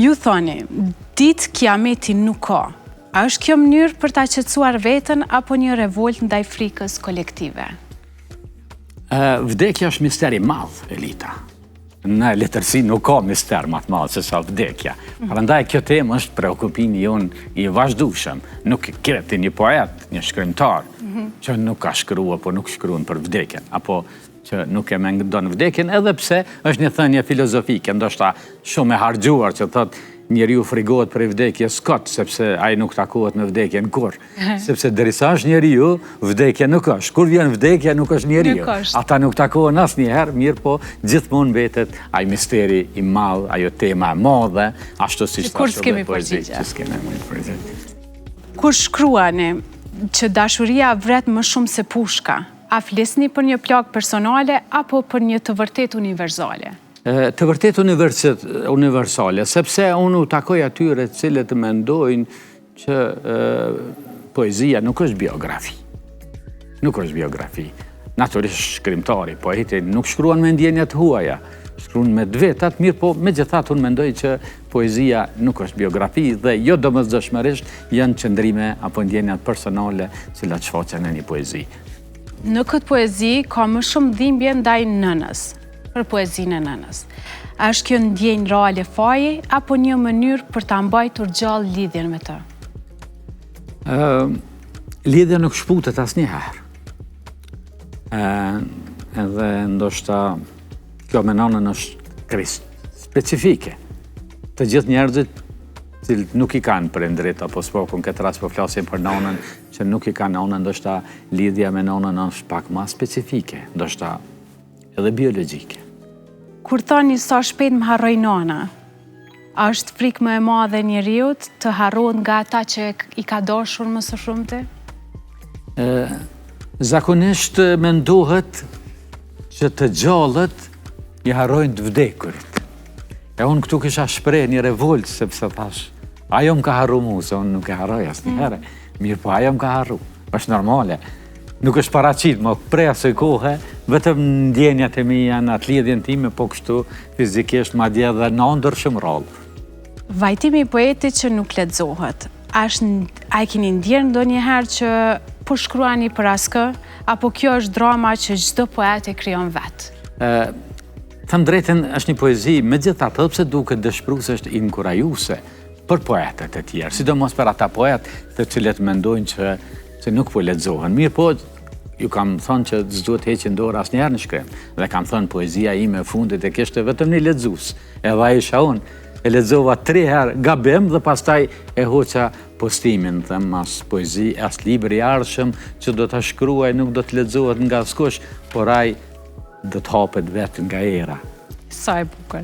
Ju thoni, ditë kiameti nuk ka. A është kjo mënyrë për ta qetësuar veten apo një revolt ndaj frikës kolektive? Vdekja është mister i madh, Elita. Në letërsi nuk ka mister më të madh se sa vdekja. Prandaj kjo temë është preokupimi jonë i vazhdueshëm. Nuk keti një poet, një shkrimtar, që nuk ka shkruar apo nuk shkruan për vdekjen, apo që nuk e mendon vdekjen, edhe pse është një thënie filozofike, ndoshta shumë e harxhuar, që thotë njeriu frigohet për vdekje s'kot, sepse ai nuk takohet me vdekjen kurrë. Sepse derisa është njeriu, vdekja nuk është. Kur vjen vdekja nuk është njeriu. Ata nuk takohen asnjëherë, mirë po gjithmonë mbetet ai misteri i madh, ajo tema e madhe, ashtu siç thashë poezia. Kur shkruani që dashuria vret më shumë se pushka, a flisni për një plagë personale apo për një të vërtet universale? Të vërtet universale, sepse unë u takoj atyre cilët mendojnë që poezia nuk është biografi. Nuk është biografi. Naturisht shkrimtari, poeti nuk shkruan me ndjenjat huaja, shkruan me vetat, mirë po megjithatë unë mendoj që poezia nuk është biografi dhe jo domosdoshmërisht janë qëndrime apo ndjenjat personale cilat shfaqen në një poezi. Në këtë poezi ka më shumë dhimbje ndaj nënës, për poezinë e nënës. A është kjo ndjenjë reale faji apo një mënyrë për ta mbajtur gjallë lidhjen me të? Lidhja nuk shputet asnjëherë. Edhe ndoshta kjo me nënën është specifike. Të gjithë njerëzit cilët nuk i kanë prindrit apo s'po në këtë rast po flasim për nënën që nuk i kanë nënën, ndoshta lidhja me nënën është pak më specifike, ndoshta edhe biologjike. Kur thoni sa shpejt më harroj nëna, a është frikë më e madhe e njeriut të harrohet nga ata që i ka dashur më së shumti? Zakonisht mendohet që të gjallët i harrojnë të vdekurit. E unë këtu kisha shpreh një revolt, sepse thash, ajo më ka harru mu, se unë nuk e harroj asnjëherë. Mirë po ajo më ka harru, është normale. Nuk është paraqit, më prej asoj kohë, vetëm ndjenjat e mi janë atë lidhjen time, po kështu fizikisht madje edhe në ndër shumë rallë. Vajtimi i poetit që nuk lexohet, a e keni ndjerë ndonjëherë që po shkruani për askë, apo kjo është drama që çdo poet e krijon vetë? Thëmë drejten, është një poezi, megjithatë, pse duket dëshpëruese është inkurajuese për poetet e tjerë, sidomos për ata poet të cilët mendojnë që nuk po lexohen. Mirë po, ju kam thënë që s'duhet heqin dorë asnjëherë në shkrim. Dhe kam thënë poezia ime e fundit e kishte vetëm një lexues. Edhe ai isha unë. E lexova 3 herë gabim dhe pastaj e hoqa postimin, them as poezi, as libër i ardhshëm që do ta shkruaj nuk do të lexohet nga askush, por ai do të hapet vetë nga era. Sa e bukur.